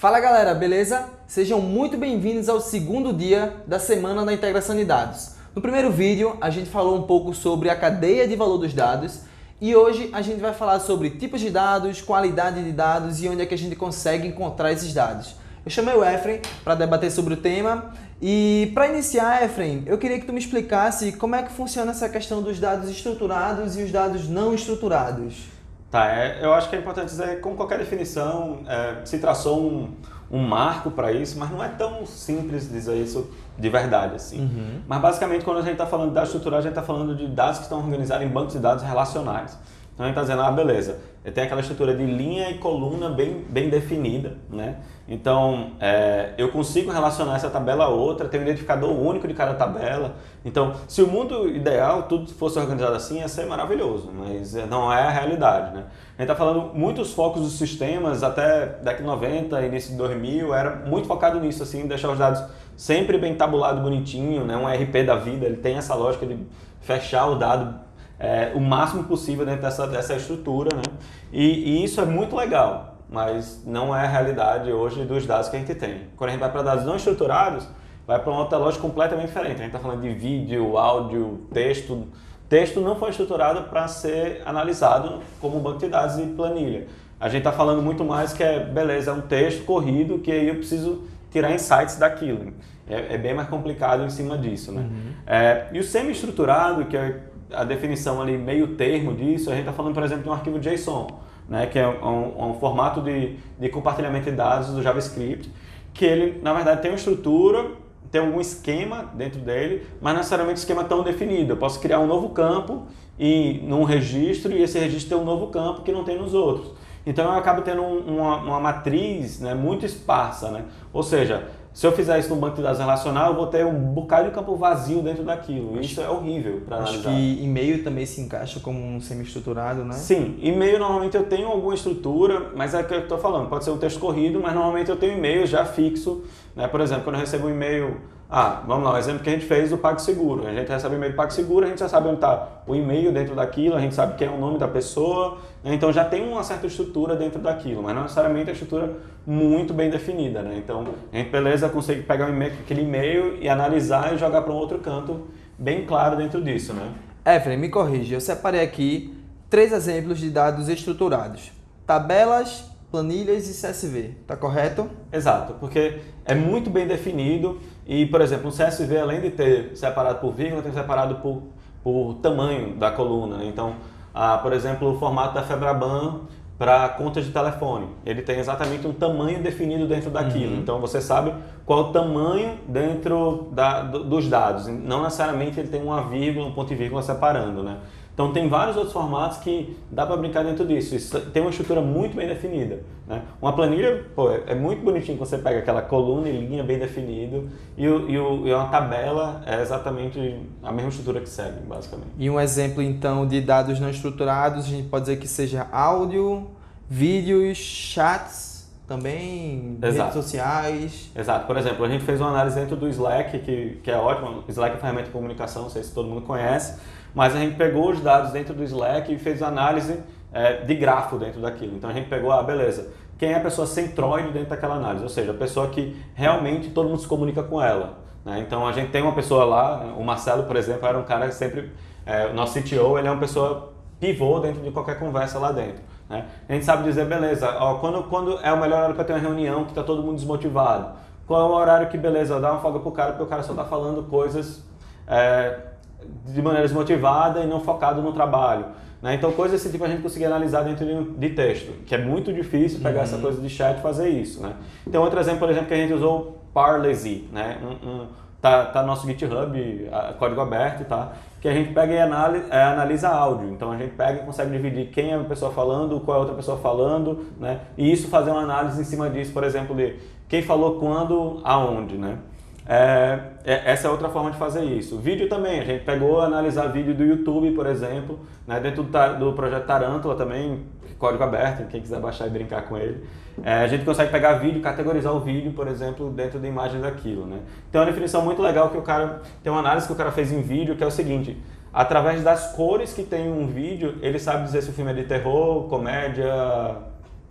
Fala galera, beleza? Sejam muito bem-vindos ao segundo dia da Semana da Integração de Dados. No primeiro vídeo, a gente falou um pouco sobre a cadeia de valor dos dados e hoje a gente vai falar sobre tipos de dados, qualidade de dados e onde é que a gente consegue encontrar esses dados. Eu chamei o Efraim para debater sobre o tema e para iniciar, Efraim, eu queria que tu me explicasse como é que funciona essa questão dos dados estruturados e os dados não estruturados. Eu acho que é importante dizer que, como qualquer definição, se traçou um marco para isso, mas não é tão simples dizer isso de verdade, assim. Mas, basicamente, quando a gente está falando de dados estruturados, a gente está falando de dados que estão organizados em bancos de dados relacionais. Então, a gente está dizendo, beleza, tem aquela estrutura de linha e coluna bem definida, né? Então, eu consigo relacionar essa tabela a outra, tem um identificador único de cada tabela. Então, se o mundo ideal, tudo fosse organizado assim, ia ser maravilhoso, mas não é a realidade, né? A gente está falando, muitos focos dos sistemas, até década de 90, início de 2000, era muito focado nisso, assim, deixar os dados sempre bem tabulado, bonitinho, né? Um RP da vida, ele tem essa lógica de fechar o dado o máximo possível dentro dessa estrutura, né? E isso é muito legal, mas não é a realidade hoje dos dados que a gente tem. Quando a gente vai para dados não estruturados, vai para uma outra lógica completamente diferente. A gente está falando de vídeo, áudio, texto. Texto não foi estruturado para ser analisado como um banco de dados e planilha. A gente está falando muito mais que beleza, é um texto corrido que aí eu preciso tirar insights daquilo. É bem mais complicado em cima disso, né? E o semi-estruturado, que é a definição ali, meio termo disso, a gente está falando, por exemplo, de um arquivo JSON, né, que é um formato de compartilhamento de dados do JavaScript, que ele, na verdade, tem uma estrutura, tem algum esquema dentro dele, mas não necessariamente um esquema tão definido. Eu posso criar um novo campo num registro e esse registro tem um novo campo que não tem nos outros. Então eu acabo tendo uma matriz, né, muito esparsa, né? Ou seja, se eu fizer isso num banco de dados relacional, eu vou ter um bocado de campo vazio dentro daquilo. Isso é horrível para analisar. Acho que e-mail também se encaixa como um semi-estruturado, né? Sim, e-mail normalmente eu tenho alguma estrutura, mas é o que eu estou falando, pode ser um texto corrido, mas normalmente eu tenho e-mail já fixo, né? Por exemplo, quando eu recebo um e-mail, vamos lá, o exemplo que a gente fez do PagSeguro. A gente recebe o e-mail do PagSeguro, a gente já sabe onde está o e-mail dentro daquilo, a gente sabe quem é o nome da pessoa, né? Então já tem uma certa estrutura dentro daquilo, mas não necessariamente a estrutura muito bem definida, né? Então a gente, beleza, consegue pegar aquele e-mail e analisar e jogar para um outro canto bem claro dentro disso, né? Efraim, me corrija, eu separei aqui 3 exemplos de dados estruturados: tabelas, planilhas e CSV, tá correto? Exato, porque é muito bem definido e, por exemplo, um CSV, além de ter separado por vírgula, tem separado por tamanho da coluna, né? Então, por exemplo, o formato da Febraban para contas de telefone, ele tem exatamente um tamanho definido dentro daquilo. Então você sabe qual é o tamanho dentro dos dados, não necessariamente ele tem uma vírgula, um ponto e vírgula separando, né? Então tem vários outros formatos que dá para brincar dentro disso. Isso tem uma estrutura muito bem definida, né? Uma planilha, é muito bonitinho quando você pega aquela coluna e linha bem definido e uma tabela é exatamente a mesma estrutura que segue, basicamente. E um exemplo então de dados não estruturados, a gente pode dizer que seja áudio, vídeos, chats, também redes sociais. Exato. Por exemplo, a gente fez uma análise dentro do Slack, que é ótimo. O Slack é uma ferramenta de comunicação, não sei se todo mundo conhece. Mas a gente pegou os dados dentro do Slack e fez análise de grafo dentro daquilo. Então a gente pegou, beleza, quem é a pessoa centroide dentro daquela análise? Ou seja, a pessoa que realmente todo mundo se comunica com ela, né? Então a gente tem uma pessoa lá, o Marcelo, por exemplo, era um cara que sempre, o nosso CTO, ele é uma pessoa pivô dentro de qualquer conversa lá dentro, né? A gente sabe dizer, beleza, quando é o melhor horário para ter uma reunião que está todo mundo desmotivado? Qual é o horário que, beleza, dá uma folga pro cara porque o cara só está falando coisas de maneira desmotivada e não focado no trabalho, né? Então coisas desse tipo a gente conseguia analisar dentro de texto, que é muito difícil pegar essa coisa de chat e fazer isso, né? Então outro exemplo, por exemplo, que a gente usou Parlezi, né? Tá no nosso GitHub, código aberto, tá? Que a gente pega e analisa áudio. Então a gente pega e consegue dividir quem é a pessoa falando, qual é a outra pessoa falando, né? E isso fazer uma análise em cima disso, por exemplo, de quem falou quando, aonde, né? Essa é outra forma de fazer isso. Vídeo também, a gente pegou analisar vídeo do YouTube, por exemplo, né, dentro do projeto Tarântula também, código aberto, quem quiser baixar e brincar com ele. A gente consegue pegar vídeo, categorizar o vídeo, por exemplo, dentro da imagem daquilo, né? Tem uma definição muito legal que tem uma análise que o cara fez em vídeo, que é o seguinte: através das cores que tem um vídeo, ele sabe dizer se o filme é de terror, comédia,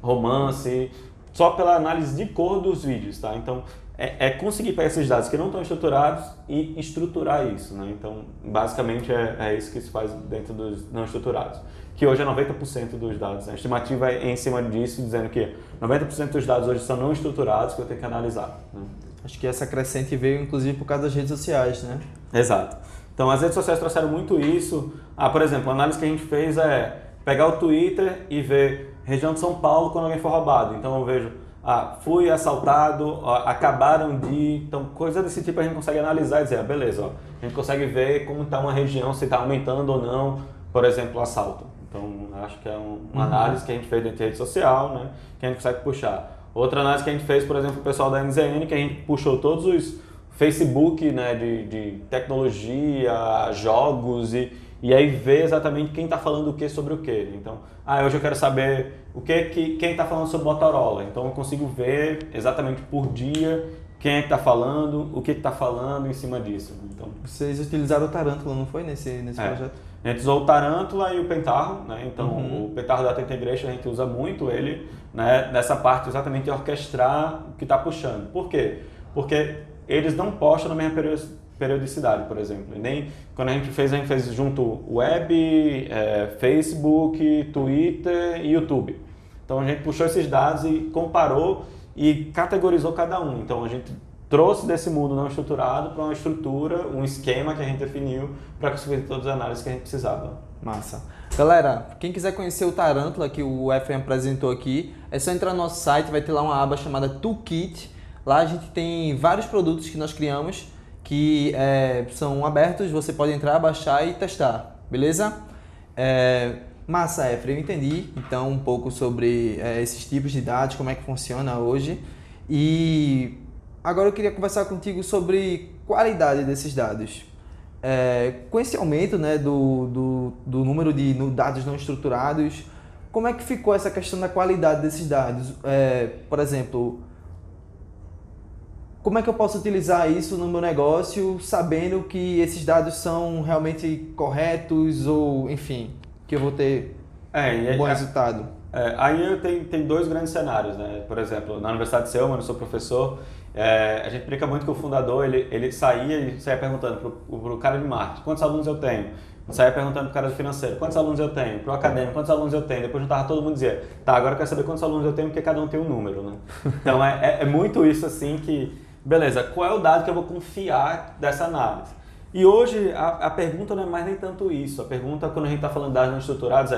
romance, só pela análise de cor dos vídeos, tá? Então, é conseguir pegar esses dados que não estão estruturados e estruturar isso, né? Então, basicamente, é isso que se faz dentro dos não estruturados, que hoje é 90% dos dados. A estimativa é em cima disso, dizendo que 90% dos dados hoje são não estruturados que eu tenho que analisar, né? Acho que essa crescente veio, inclusive, por causa das redes sociais, né? Exato. Então, as redes sociais trouxeram muito isso. Por exemplo, a análise que a gente fez é pegar o Twitter e ver região de São Paulo quando alguém for roubado. Então, eu vejo, fui assaltado, acabaram de... Então, coisa desse tipo a gente consegue analisar e dizer, beleza, a gente consegue ver como está uma região, se está aumentando ou não, por exemplo, o assalto. Então, acho que é uma análise que a gente fez dentro de rede social, né, que a gente consegue puxar. Outra análise que a gente fez, por exemplo, o pessoal da NZN, que a gente puxou todos os Facebook, né, de tecnologia, jogos e aí ver exatamente quem está falando o que sobre o que. Então, hoje eu quero saber quem está falando sobre Motorola. Então eu consigo ver exatamente por dia quem é que está falando, o que está falando em cima disso. Então, vocês utilizaram o Tarântula, não foi, nesse projeto? A gente usou o Tarântula e o Pentaho, né? Então o Pentaho Data Integration a gente usa muito ele, né, nessa parte exatamente de orquestrar o que está puxando. Por quê? Porque eles não postam na mesma periodicidade, por exemplo. Nem quando a gente fez junto web, Facebook, Twitter e YouTube. Então a gente puxou esses dados e comparou e categorizou cada um. Então a gente trouxe desse mundo não estruturado para uma estrutura, um esquema que a gente definiu para conseguir todas as análises que a gente precisava. Massa. Galera, quem quiser conhecer o Tarântula que o Efraim apresentou aqui, é só entrar no nosso site, vai ter lá uma aba chamada Toolkit. Lá a gente tem vários produtos que nós criamos que são abertos, você pode entrar, baixar e testar, beleza? Massa, Efraim, eu entendi então um pouco sobre esses tipos de dados, como é que funciona hoje. E agora eu queria conversar contigo sobre qualidade desses dados. Com esse aumento, né, do número de dados não estruturados, como é que ficou essa questão da qualidade desses dados? Por exemplo, como é que eu posso utilizar isso no meu negócio sabendo que esses dados são realmente corretos ou, enfim, que eu vou ter um bom resultado? Aí eu tenho dois grandes cenários, né? Por exemplo, na Universidade de Selma, eu sou professor, a gente brinca muito que o fundador, ele saía perguntando para o cara de marketing, quantos alunos eu tenho? Saía perguntando para o cara do financeiro, quantos alunos eu tenho? Para o acadêmico, quantos alunos eu tenho? Depois juntava todo mundo e dizia, agora eu quero saber quantos alunos eu tenho, porque cada um tem um número, né? Então é muito isso assim que, beleza, qual é o dado que eu vou confiar dessa análise? E hoje a pergunta não é mais nem tanto isso, a pergunta quando a gente está falando de dados não estruturados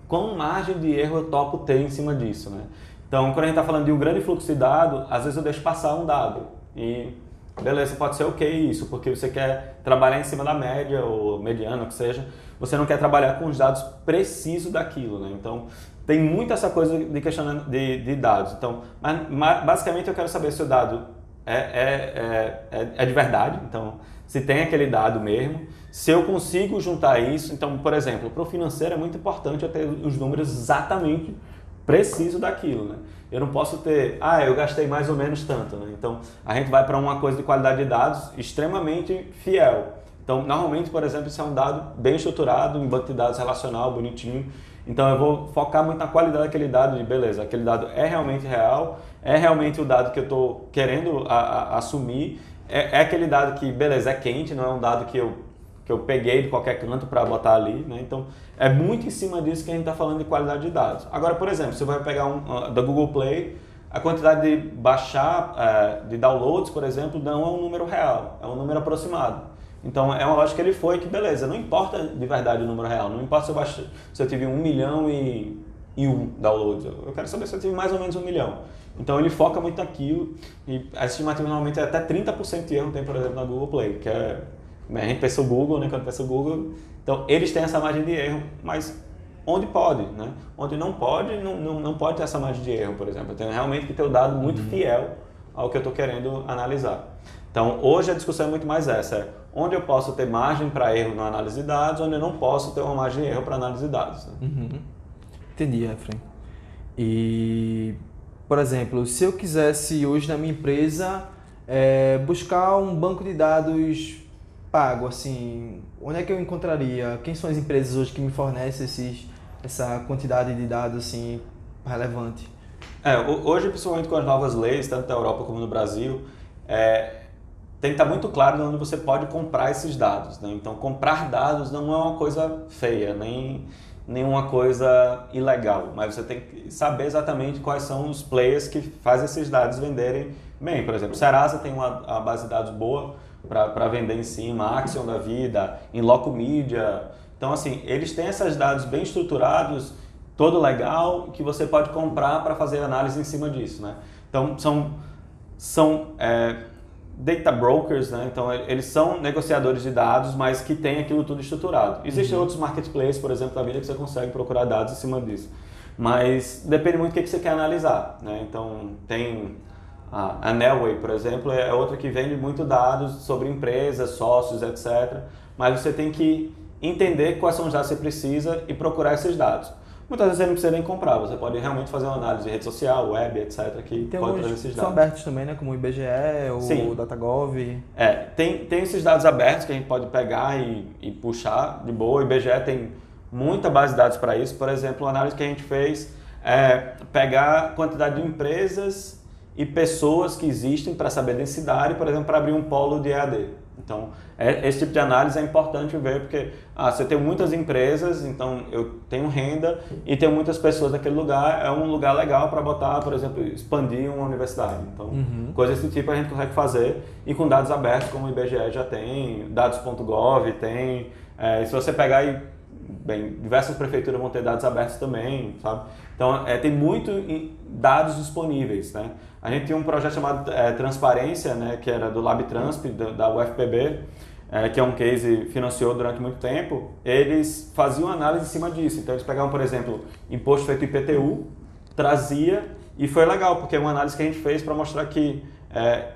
qual margem de erro eu topo ter em cima disso, né? Então, quando a gente está falando de um grande fluxo de dado, às vezes eu deixo passar um dado e, beleza, pode ser ok isso, porque você quer trabalhar em cima da média ou mediana, o que seja, você não quer trabalhar com os dados precisos daquilo, né? Então, tem muito essa coisa de questionamento de dados. Então, mas, basicamente eu quero saber se o dado é de verdade, então, se tem aquele dado mesmo, se eu consigo juntar isso. Então, por exemplo, para o financeiro é muito importante eu ter os números exatamente precisos daquilo, né? Eu não posso ter, eu gastei mais ou menos tanto, né? Então, a gente vai para uma coisa de qualidade de dados extremamente fiel. Então, normalmente, por exemplo, isso é um dado bem estruturado, um banco de dados relacional, bonitinho. Então, eu vou focar muito na qualidade daquele dado, de beleza, aquele dado é realmente real, é realmente o dado que eu estou querendo assumir, é aquele dado que, beleza, é quente, não é um dado que eu peguei de qualquer canto para botar ali, né? Então, é muito em cima disso que a gente está falando de qualidade de dados. Agora, por exemplo, você vai pegar da Google Play, a quantidade de baixar, de downloads, por exemplo, não é um número real, é um número aproximado. Então, é uma lógica que ele foi que, beleza, não importa de verdade o número real, não importa se eu tive 1 milhão e 1 downloads, eu quero saber se eu tive mais ou menos 1 milhão. Então, ele foca muito naquilo e a estimativa normalmente é até 30% de erro tem, por exemplo, na Google Play, que a gente pensa o Google, né? Quando pensa o Google, então eles têm essa margem de erro, mas onde pode, né? Onde não pode, não pode ter essa margem de erro, por exemplo. Eu tenho realmente que ter o dado muito fiel ao que eu estou querendo analisar. Então, hoje a discussão é muito mais essa, onde eu posso ter margem para erro na análise de dados, onde eu não posso ter uma margem de erro para análise de dados. Né? Entendi, Efraim. E, por exemplo, se eu quisesse hoje na minha empresa buscar um banco de dados pago, assim, onde é que eu encontraria? Quem são as empresas hoje que me fornecem essa quantidade de dados assim relevante? Hoje, principalmente com as novas leis, tanto na Europa como no Brasil, tem que estar muito claro de onde você pode comprar esses dados, né? Então, comprar dados não é uma coisa feia, nem uma coisa ilegal, mas você tem que saber exatamente quais são os players que fazem esses dados venderem bem. Por exemplo, Serasa tem uma base de dados boa para vender em cima, Axiom da vida, Inloco Media. Então, assim, eles têm esses dados bem estruturados, todo legal, que você pode comprar para fazer análise em cima disso, né? Então, são data brokers, né? Então eles são negociadores de dados, mas que têm aquilo tudo estruturado. Existem outros marketplaces, por exemplo, da vida, que você consegue procurar dados em cima disso. Mas depende muito do que você quer analisar, né? Então tem a Nelway, por exemplo, é outra que vende muito dados sobre empresas, sócios, etc. Mas você tem que entender quais são os dados que você precisa e procurar esses dados. Muitas vezes você não precisa nem comprar, você pode realmente fazer uma análise de rede social, web, etc. que pode trazer esses dados. São abertos também, né? Como o IBGE, o Datagov. Tem esses dados abertos que a gente pode pegar e puxar de boa. O IBGE tem muita base de dados para isso. Por exemplo, uma análise que a gente fez é pegar a quantidade de empresas e pessoas que existem para saber densidade, por exemplo, para abrir um polo de EAD. Então, esse tipo de análise é importante ver, porque se eu tenho muitas empresas, então eu tenho renda e tenho muitas pessoas naquele lugar, é um lugar legal para botar, por exemplo, expandir uma universidade. Então, coisas desse tipo a gente consegue fazer e com dados abertos, como o IBGE já tem, dados.gov tem, se você pegar aí, diversas prefeituras vão ter dados abertos também, sabe? Então, tem muito dados disponíveis, né? A gente tinha um projeto chamado Transparência, né, que era do LabTransp, da UFPB, que é um case que financiou durante muito tempo. Eles faziam análise em cima disso. Então, eles pegavam, por exemplo, imposto feito IPTU, trazia, e foi legal, porque é uma análise que a gente fez para mostrar que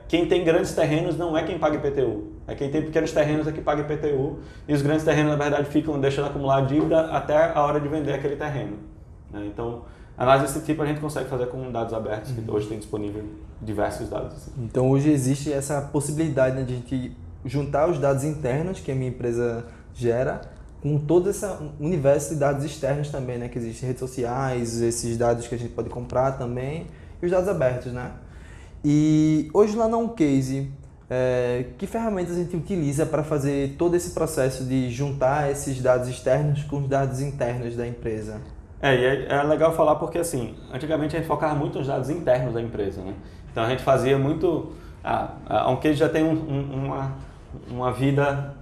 quem tem grandes terrenos não é quem paga IPTU. É quem tem pequenos terrenos é que paga IPTU, e os grandes terrenos, na verdade, deixam de acumular dívida até a hora de vender aquele terreno. Então, análise desse tipo a gente consegue fazer com dados abertos, que hoje tem disponível diversos dados. Assim. Então hoje existe essa possibilidade, né, de a gente juntar os dados internos que a minha empresa gera com todo esse universo de dados externos também, né, que existem redes sociais, esses dados que a gente pode comprar também, e os dados abertos, né? E hoje lá na OnCase, que ferramentas a gente utiliza para fazer todo esse processo de juntar esses dados externos com os dados internos da empresa? É legal falar porque, assim, antigamente a gente focava muito nos dados internos da empresa, né? Então a gente fazia muito... A OnCase já tem uma vida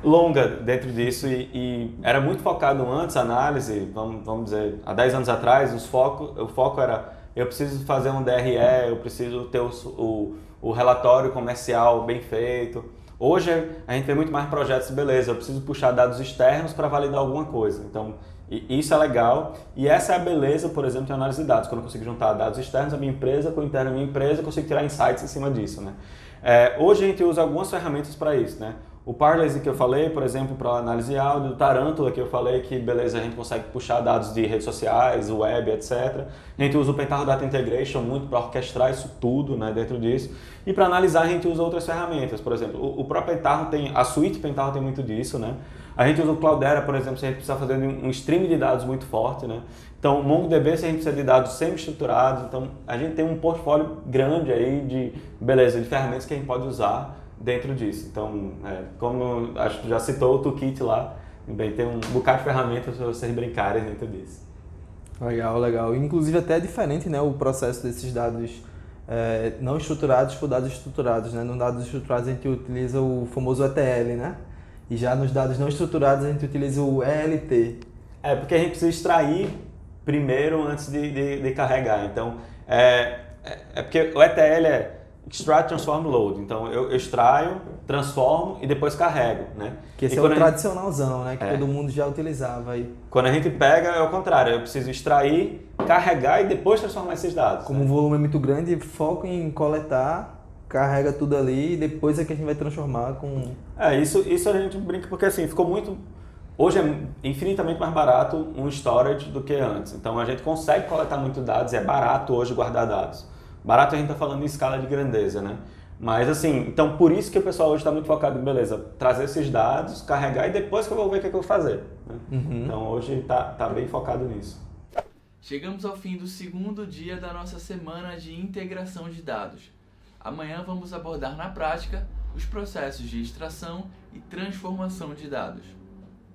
longa dentro disso e era muito focado antes, a análise, vamos dizer, há 10 anos atrás, o foco era: eu preciso fazer um DRE, eu preciso ter o relatório comercial bem feito. Hoje a gente vê muito mais projetos, beleza, eu preciso puxar dados externos para validar alguma coisa. Então, isso é legal e essa é a beleza, por exemplo, de análise de dados. Quando eu consigo juntar dados externos da minha empresa com o interno da minha empresa, eu consigo tirar insights em cima disso, né? Hoje a gente usa algumas ferramentas para isso, né? O Parlez que eu falei, por exemplo, para análise de áudio, o Tarantula que eu falei que, beleza, a gente consegue puxar dados de redes sociais, web, etc. A gente usa o Pentaho Data Integration muito para orquestrar isso tudo, né, dentro disso. E para analisar a gente usa outras ferramentas, por exemplo, o próprio Pentaho tem, a suíte Pentaho tem muito disso, né? A gente usa o Cloudera, por exemplo, se a gente precisa fazer um stream de dados muito forte, né? Então, o MongoDB, se a gente precisa de dados semi-estruturados, então a gente tem um portfólio grande aí de ferramentas que a gente pode usar dentro disso. Então, como acho que já citou o Toolkit lá, bem, tem um bocado de ferramentas para vocês brincarem dentro disso. Legal, legal. Inclusive até é diferente, né, o processo desses dados não estruturados por dados estruturados, né? Nos dados estruturados a gente utiliza o famoso ETL, né? E já nos dados não estruturados a gente utiliza o ELT. Porque a gente precisa extrair primeiro antes de carregar. Então, porque o ETL é Extract, Transform, Load. Então, eu extraio, transformo e depois carrego, né? Que esse é o tradicionalzão, né? Que todo mundo já utilizava aí. Quando a gente pega, é o contrário. Eu preciso extrair, carregar e depois transformar esses dados. Como o volume é muito grande, foco em coletar, carrega tudo ali e depois é que a gente vai transformar com... Isso a gente brinca porque, assim, ficou muito... Hoje é infinitamente mais barato um storage do que antes. Então, a gente consegue coletar muitos dados e é barato hoje guardar dados. Barato a gente está falando em escala de grandeza, né? Mas assim, então por isso que o pessoal hoje está muito focado em, beleza, trazer esses dados, carregar e depois que eu vou ver o que eu vou fazer. Né? Então hoje está bem focado nisso. Chegamos ao fim do segundo dia da nossa semana de integração de dados. Amanhã vamos abordar na prática os processos de extração e transformação de dados.